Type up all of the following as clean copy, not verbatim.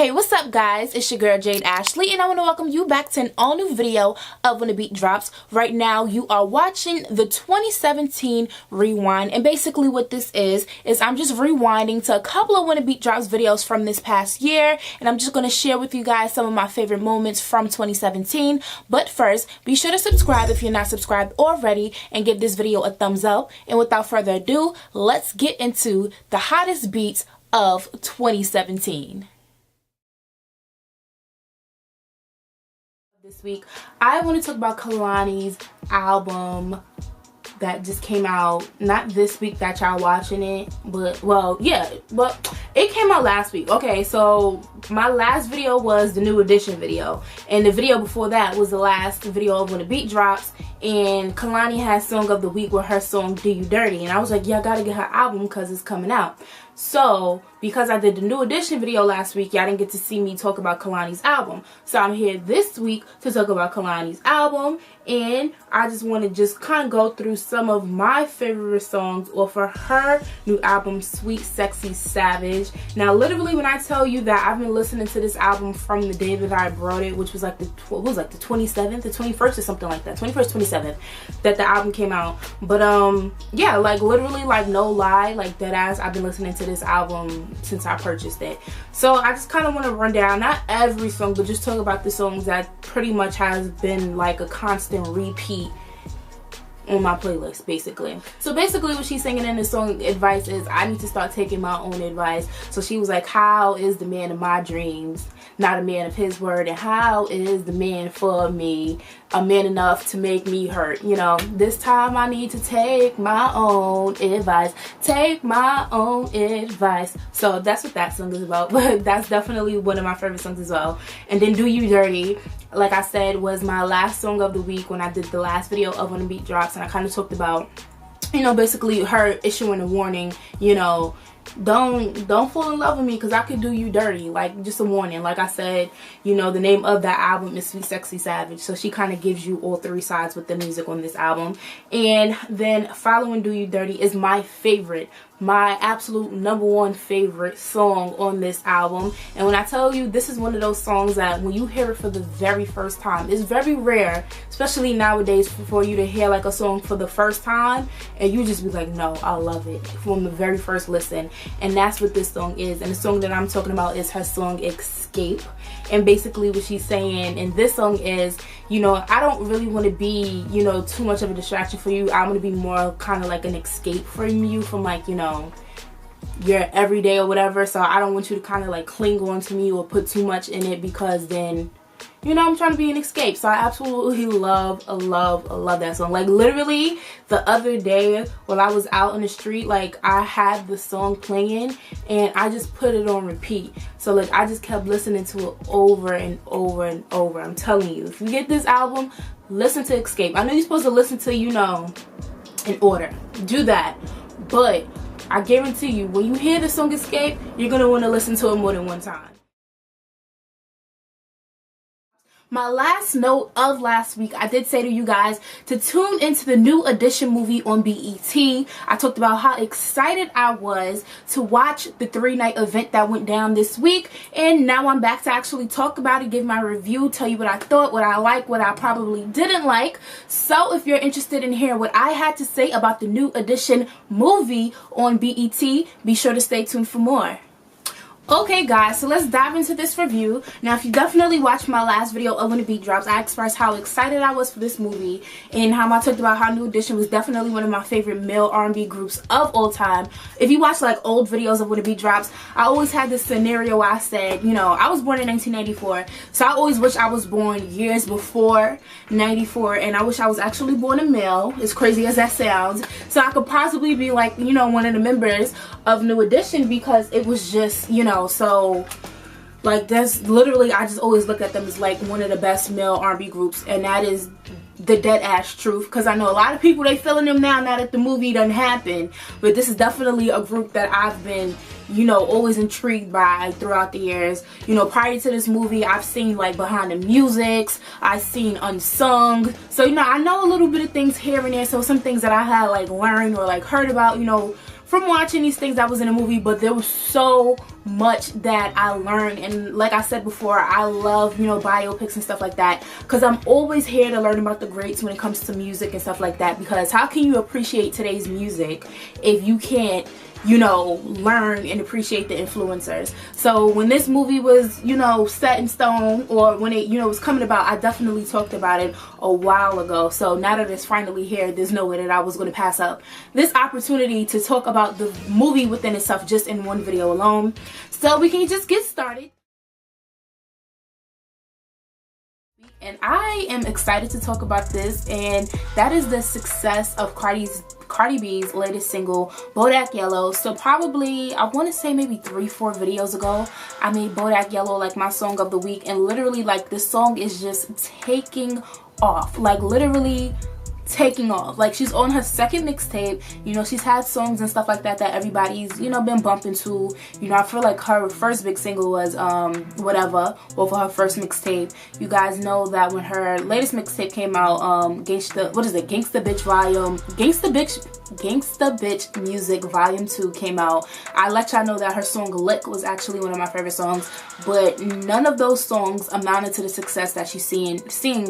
Hey, what's up guys? It's your girl Jade Ashley and I want to welcome you back to an all new video of When the Beat Drops. Right now you are watching the 2017 rewind, and basically what this is I'm just rewinding to a couple of When the Beat Drops videos from this past year, and I'm just going to share with you guys some of my favorite moments from 2017. But first, be sure to subscribe if you're not subscribed already and give this video a thumbs up. And without further ado, let's get into the hottest beats of 2017. This week I want to talk about Kalani's album that just came out, not this week that y'all watching it, but it came out last week. Okay, so my last video was the new edition video, and the video before that was the last video of When the Beat Drops, and Kalani had song of the week with her song Do You Dirty, and I was like, yeah, I gotta get her album because it's coming out. So because I did the new edition video last week, y'all didn't get to see me talk about Kalani's album. So I'm here this week to talk about Kalani's album, and I just want to just kind of go through some of my favorite songs off of her new album, SweetSexySavage. Now, literally, when I tell you that I've been listening to this album from the day that I brought it, which was like the 27th, the 21st or something like that, 21st, 27th, that the album came out. But yeah, like literally, like no lie, like dead ass, I've been listening to this album since I purchased it. So I just kind of want to run down, not every song, but just talk about the songs that pretty much has been like a constant repeat on my playlist, basically. So basically what she's singing in the song Advice is, I need to start taking my own advice. So she was like, how is the man of my dreams not a man of his word, and how is the man for me a man enough to make me hurt? You know, this time I need to take my own advice, take my own advice. So that's what that song is about, but that's definitely one of my favorite songs as well. And then Do You Dirty, like I said, was my last song of the week when I did the last video of When the Beat Drops, and I kind of talked about, you know, basically her issuing a warning, you know, don't fall in love with me because I could do you dirty, like just a warning. Like I said, you know, the name of that album is SweetSexySavage, so she kind of gives you all three sides with the music on this album. And then following Do You Dirty is my favorite, my absolute #1 favorite song on this album. And when I tell you, this is one of those songs that when you hear it for the very first time, it's very rare, especially nowadays, for you to hear like a song for the first time and you just be like, no, I love it from the very first listen. And that's what this song is. And the song that I'm talking about is her song Escape. And basically what she's saying in this song is, you know, I don't really want to be, you know, too much of a distraction for you. I want to be more kind of like an escape from you, from like, you know, your everyday or whatever. So I don't want you to kind of like cling on to me or put too much in it, because then, you know, I'm trying to be an escape. So I absolutely love that song. Like literally the other day while I was out in the street, like I had the song playing and I just put it on repeat. So like I just kept listening to it over and over and over. I'm telling you, if you get this album, listen to Escape. I know you're supposed to listen to, you know, in order. Do that. But I guarantee you, when you hear the song Escape, you're going to want to listen to it more than one time. My last note of last week, I did say to you guys to tune into the new edition movie on BET. I talked about how excited I was to watch the 3-night event that went down this week, and now I'm back to actually talk about it, give my review, tell you what I thought, what I liked, what I probably didn't like. So if you're interested in hearing what I had to say about the new edition movie on BET, be sure to stay tuned for more. Okay guys, so let's dive into this review. Now, if you definitely watched my last video of When the Beat Drops, I expressed how excited I was for this movie and how I talked about how New Edition was definitely one of my favorite male R&B groups of all time. If you watch like old videos of When the Beat Drops, I always had this scenario where I said, you know, I was born in 1994, so I always wish I was born years before 94, and I wish I was actually born a male, as crazy as that sounds, so I could possibly be like, you know, one of the members of New Edition, because it was just, you know, so like that's literally, I just always look at them as like one of the best male R&B groups, and that is the dead ass truth, because I know a lot of people, they feeling them now that the movie done happened, but this is definitely a group that I've been, you know, always intrigued by throughout the years. You know, prior to this movie, I've seen like behind the musics, I've seen unsung, so you know, I know a little bit of things here and there. So some things that I had like learned or like heard about, you know, from watching these things that was in the movie, but there was so much that I learned. And like I said before, I love, you know, biopics and stuff like that, because I'm always here to learn about the greats when it comes to music and stuff like that, because how can you appreciate today's music if you can't, you know, learn and appreciate the influencers? So when this movie was, you know, set in stone, or when it, you know, was coming about, I definitely talked about it a while ago. So now that it's finally here, there's no way that I was going to pass up this opportunity to talk about the movie within itself just in one video alone. So we can just get started. And I am excited to talk about this, and that is the success of Cardi B's latest single, Bodak Yellow. So probably, I want to say maybe 3-4 videos ago, I made Bodak Yellow like my song of the week, and literally like this song is just taking off, like literally taking off. Like she's on her second mixtape, you know, she's had songs and stuff like that that everybody's, you know, been bumping to. You know, I feel like her first big single was Whatever, or for her first mixtape. You guys know that when her latest mixtape came out, Gangsta Bitch Music Volume 2 came out. I let y'all know that her song Lick was actually one of my favorite songs, but none of those songs amounted to the success that she's seeing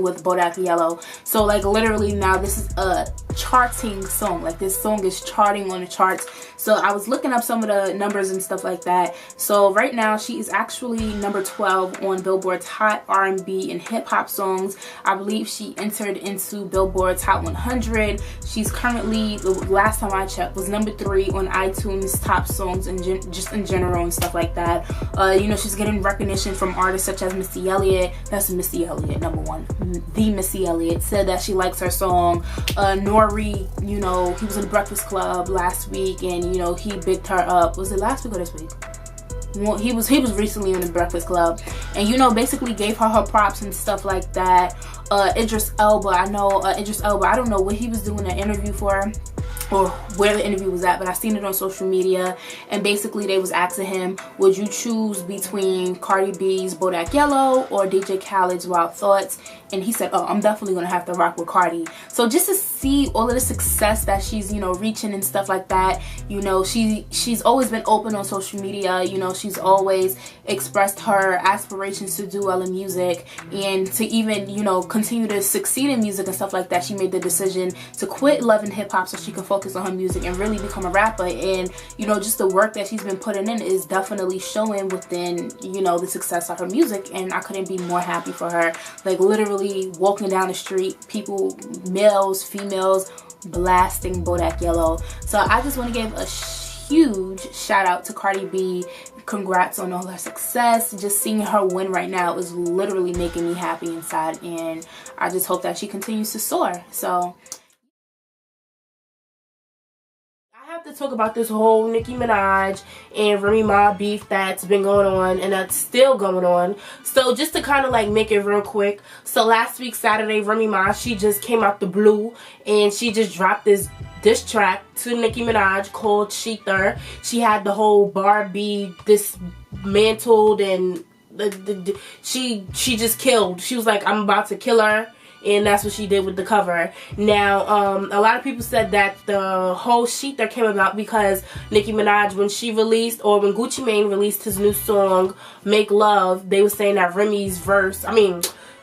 with Bodak Yellow. So like literally now this is a charting song. Like this song is charting on the charts. So I was looking up some of the numbers and stuff like that. So right now she is actually number 12 on Billboard's Hot R&B and Hip Hop Songs. I believe she entered into Billboard's Hot 100. She's currently, the last time I checked, was number 3 on iTunes Top Songs and just in general and stuff like that. You know, she's getting recognition from artists such as Missy Elliott. That's Missy Elliott, number 1. The Missy Elliott said that she likes her song. Nori, you know, he was in the Breakfast Club last week, and you know, he bigged her up. Was it last week or this week? Well, he was recently in the Breakfast Club, and you know, basically gave her props and stuff like that. Idris Elba, I know Idris Elba, I don't know what he was doing an interview for or where the interview was at, but I seen it on social media, and basically they was asking him, would you choose between Cardi B's Bodak Yellow or DJ Khaled's Wild Thoughts? And he said, oh, I'm definitely gonna have to rock with Cardi. So just to see all of the success that she's, you know, reaching and stuff like that, you know, she's always been open on social media. You know, she's always expressed her aspirations to do well in music, and to even, you know, continue to succeed in music and stuff like that. She made the decision to quit loving hip-hop so she can focus on her music and really become a rapper. And you know, just the work that she's been putting in is definitely showing within, you know, the success of her music, and I couldn't be more happy for her. Like literally walking down the street, people, males, females, blasting Bodak Yellow. So I just want to give a huge shout out to Cardi B. Congrats on all her success. Just seeing her win right now is literally making me happy inside, and I just hope that she continues to soar. So to talk about this whole Nicki Minaj and Remy Ma beef that's been going on and that's still going on. So just to kind of like make it real quick, so last week Saturday, Remy Ma, she just came out the blue and she just dropped this diss track to Nicki Minaj called Sheether. She had the whole Barbie dismantled, and she just killed. She was like, I'm about to kill her. And that's what she did with the cover. Now, a lot of people said that the whole Sheether came about because Nicki Minaj, when she released, or when Gucci Mane released his new song, Make Love, they were saying that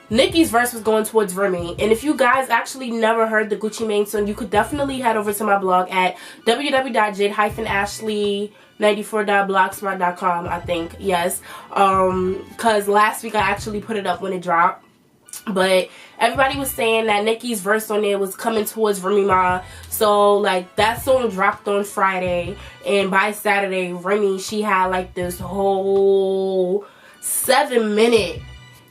Nicki's verse was going towards Remy. And if you guys actually never heard the Gucci Mane song, you could definitely head over to my blog at www.jade-ashley94.blogspot.com, I think. Yes. Because last week I actually put it up when it dropped. But everybody was saying that Nicki's verse on there was coming towards Remy Ma. So like that song dropped on Friday, and by Saturday, Remy, she had like this whole 7-minute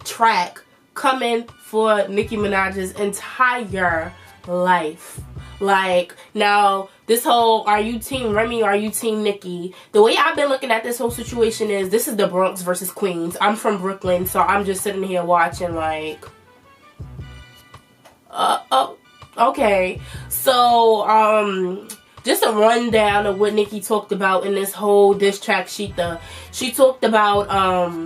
track coming for Nicki Minaj's entire life. Like, now this whole, are you team Remy or are you team Nicki? The way I've been looking at this whole situation is, this is the Bronx versus Queens. I'm from Brooklyn, so I'm just sitting here watching like, okay. So, just a rundown of what Nicki talked about in this whole diss track, Sheether. She talked about her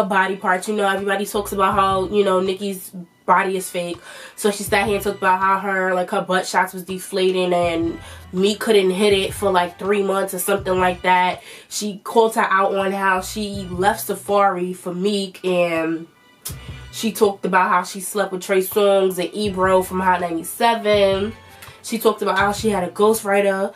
body parts. You know, everybody talks about how, you know, Nicki's body is fake. So she sat here and talked about how her butt shots was deflating and Meek couldn't hit it for like 3 months or something like that. She called her out on how she left Safari for Meek, and she talked about how she slept with Trey Songz and Ebro from Hot 97. She talked about how she had a ghostwriter.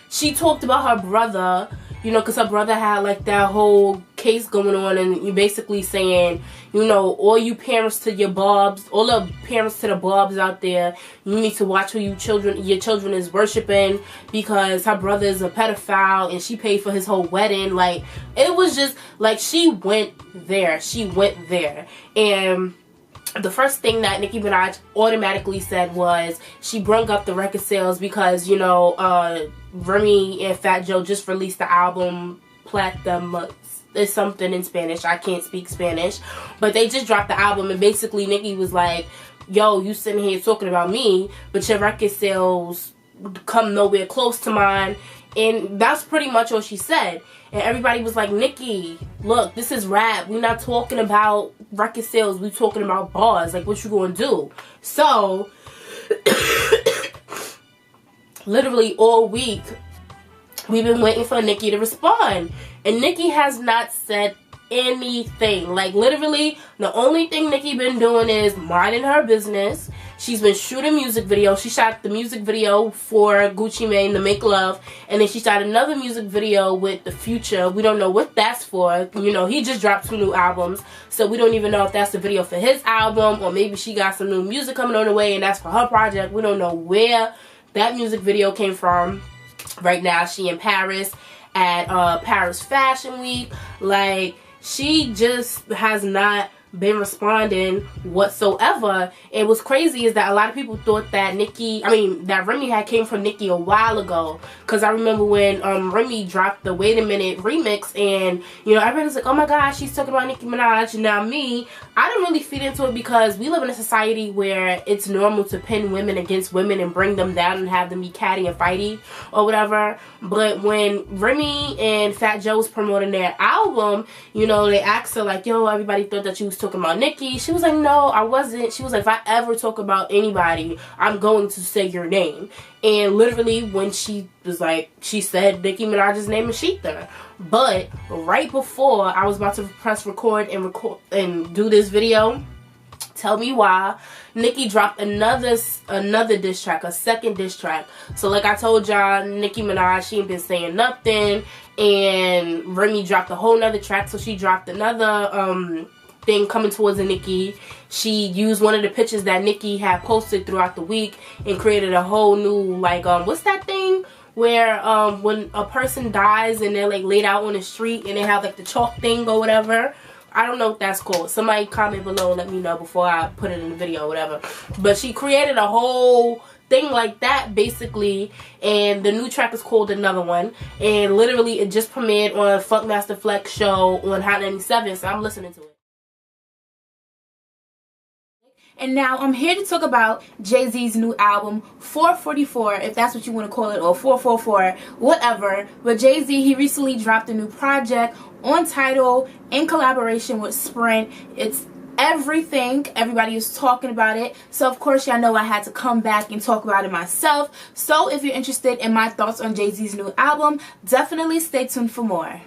She talked about her brother, you know, because her brother had like that whole case going on, and you basically saying, you know, all you parents to your bobs, all the parents to the bobs out there, you need to watch who your children is worshiping, because her brother is a pedophile and she paid for his whole wedding. Like, it was just like she went there. And the first thing that Nicki Minaj automatically said was she brung up the record sales because, you know, Remy and Fat Joe just released the album Platinum. It's something in Spanish. I can't speak Spanish. But they just dropped the album, and basically Nicki was like, yo, you sitting here talking about me, but your record sales come nowhere close to mine. And that's pretty much all she said. And everybody was like, Nicki, look, this is rap. We're not talking about record sales. We're talking about bars. Like, what you gonna do? So, literally all week, we've been waiting for Nicki to respond. And Nicki has not said anything. Like, literally, the only thing Nicki been doing is minding her business. She's been shooting music videos. She shot the music video for Gucci Mane, to Make Love. And then she shot another music video with The Future. We don't know what that's for. You know, he just dropped 2 new albums. So we don't even know if that's the video for his album, or maybe she got some new music coming on the way and that's for her project. We don't know where that music video came from. Right now, she in Paris at Paris Fashion Week. Like, she just has not been responding whatsoever. And what's crazy is that a lot of people thought that that Remy had came from Nicki a while ago, because I remember when Remy dropped the Wait a Minute remix, and you know, everybody's like, oh my gosh, she's talking about Nicki Minaj. Now me, I didn't really feed into it because we live in a society where it's normal to pin women against women and bring them down and have them be catty and fighty or whatever. But when Remy and Fat Joe was promoting their album, you know, they asked her like, yo, everybody thought that you was talking about Nicki. She was like, no, I wasn't. She was like, if I ever talk about anybody, I'm going to say your name. And literally when she was like, she said Nicki Minaj's name is Sheetha. But right before I was about to press record and do this video, tell me why, Nicki dropped another diss track, a second diss track. So like I told y'all, Nicki Minaj, she ain't been saying nothing, and Remy dropped a whole nother track. So she dropped another thing coming towards Nicki. She used one of the pictures that Nicki had posted throughout the week and created a whole new, like, what's that thing where when a person dies and they're like laid out on the street and they have like the chalk thing or whatever. I don't know what that's called. Somebody comment below and let me know before I put it in the video or whatever. But she created a whole thing like that basically, and the new track is called Another One, and literally it just premiered on Funkmaster Flex show on Hot 97, so I'm listening to it. And now I'm here to talk about JayZ's new album, 444, if that's what you want to call it, or 444, whatever. But JayZ, he recently dropped a new project on Tidal in collaboration with Sprint. It's everything. Everybody is talking about it. So of course y'all know I had to come back and talk about it myself. So if you're interested in my thoughts on JayZ's new album, definitely stay tuned for more.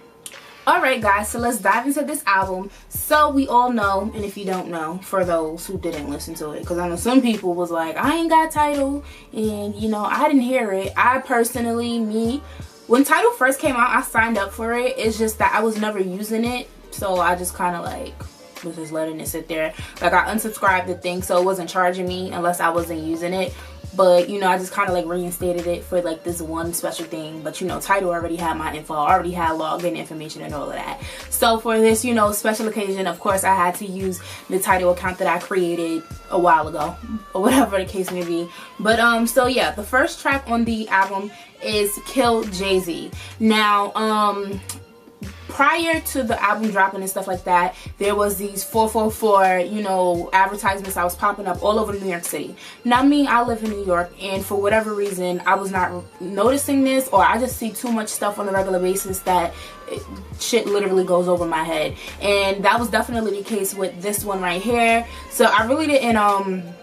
Alright guys, so let's dive into this album. So we all know, and if you don't know, for those who didn't listen to it, because I know some people was like, I ain't got Tidal, and you know, I didn't hear it. I personally, when Tidal first came out, I signed up for it. It's just that I was never using it, so I just kind of like was just letting it sit there. Like, I unsubscribed the thing, so it wasn't charging me unless I wasn't using it. But, you know, I just kind of like reinstated it for like this one special thing. But, you know, Tidal already had my info. I already had login information and all of that. So for this, you know, special occasion, of course, I had to use the Tidal account that I created a while ago, or whatever the case may be. But, so yeah, the first track on the album is Kill JayZ. Now, prior to the album dropping and stuff like that, there was these 444, you know, advertisements that was popping up all over New York City. Now me, I live in New York, and for whatever reason, I was not noticing this, or I just see too much stuff on a regular basis that shit literally goes over my head. And that was definitely the case with this one right here. So I really didn't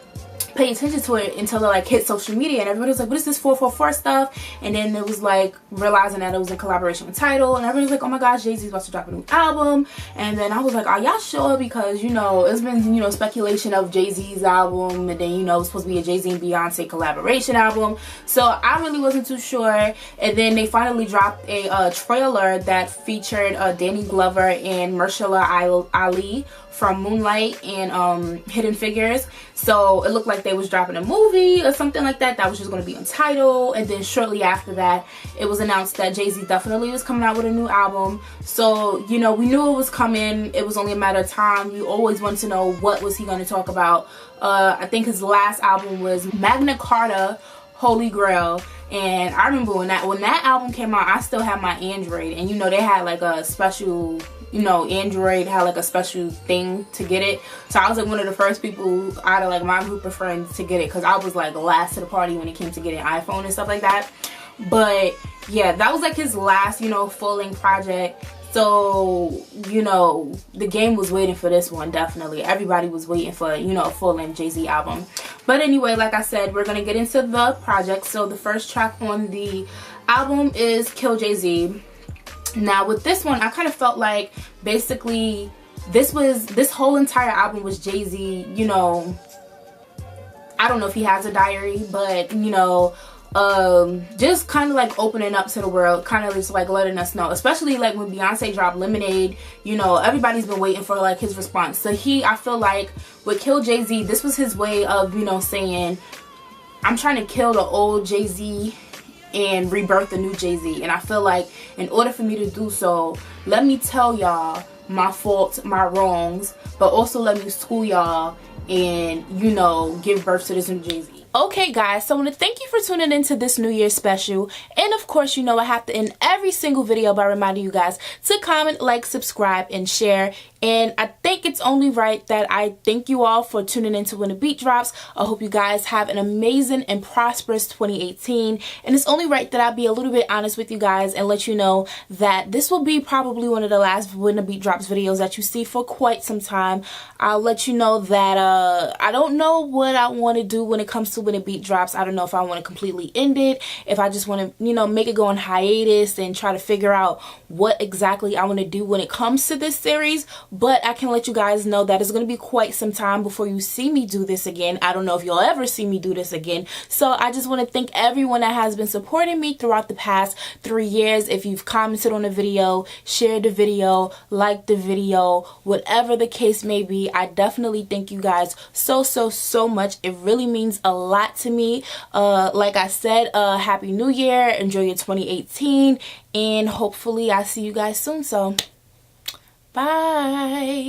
pay attention to it until it like hit social media, and everybody was like, what is this 444 stuff? And then it was like realizing that it was in collaboration with Tidal, and everybody was like, oh my gosh, JayZ's about to drop a new album. And then I was like, are y'all sure? Because, you know, it's been, you know, speculation of JayZ's album, and then, you know, it's supposed to be a JayZ and Beyonce collaboration album. So I really wasn't too sure. And then they finally dropped a trailer that featured Danny Glover and Mahershala Ali from Moonlight and Hidden Figures. So it looked like they was dropping a movie or something like that that was just going to be on Tidal. And then shortly after that, it was announced that JayZ definitely was coming out with a new album. So, you know, we knew it was coming. It was only a matter of time. We always wanted to know what was he going to talk about. I think his last album was Magna Carta Holy Grail. And I remember when that album came out, I still had my Android, and you know, they had like a special, you know, Android had like a special thing to get it. So I was like one of the first people out of like my group of friends to get it, because I was like the last to the party when it came to getting an iPhone and stuff like that. But yeah, that was like his last, you know, full-length project. So, you know, the game was waiting for this one, definitely. Everybody was waiting for, you know, a full-length JayZ album. But anyway, like I said, we're going to get into the project. So the first track on the album is Kill JayZ. Now with this one, I kind of felt like basically this whole entire album was JayZ, you know, I don't know if he has a diary, but, you know, just kind of like opening up to the world, kind of just like letting us know, especially like when Beyonce dropped Lemonade, you know, everybody's been waiting for like his response. So I feel like with Kill JayZ, this was his way of, you know, saying, I'm trying to kill the old JayZ and rebirth the new JayZ. And I feel like in order for me to do so, let me tell y'all my faults, my wrongs, but also let me school y'all and, you know, give birth to this new JayZ. Okay guys, so I want to thank you for tuning into this New Year's special. And of course, you know I have to end every single video by reminding you guys to comment, like, subscribe, and share. And I think it's only right that I thank you all for tuning into when the beat drops. I hope you guys have an amazing and prosperous 2018. And it's only right that I be a little bit honest with you guys and let you know that this will be probably one of the last When the Beat Drops videos that you see for quite some time. I'll let you know that I don't know what I want to do when it comes to When the Beat Drops. I don't know if I want to completely end it, if I just want to, you know, make it go on hiatus and try to figure out what exactly I want to do when it comes to this series. But I can let you guys know that it's going to be quite some time before you see me do this again. I don't know if you'll ever see me do this again. So I just want to thank everyone that has been supporting me throughout the past 3 years. If you've commented on the video, shared the video, liked the video, whatever the case may be, I definitely thank you guys so much. It really means a lot to me. Like I said, Happy New Year. Enjoy your 2018. And hopefully I see you guys soon. So bye.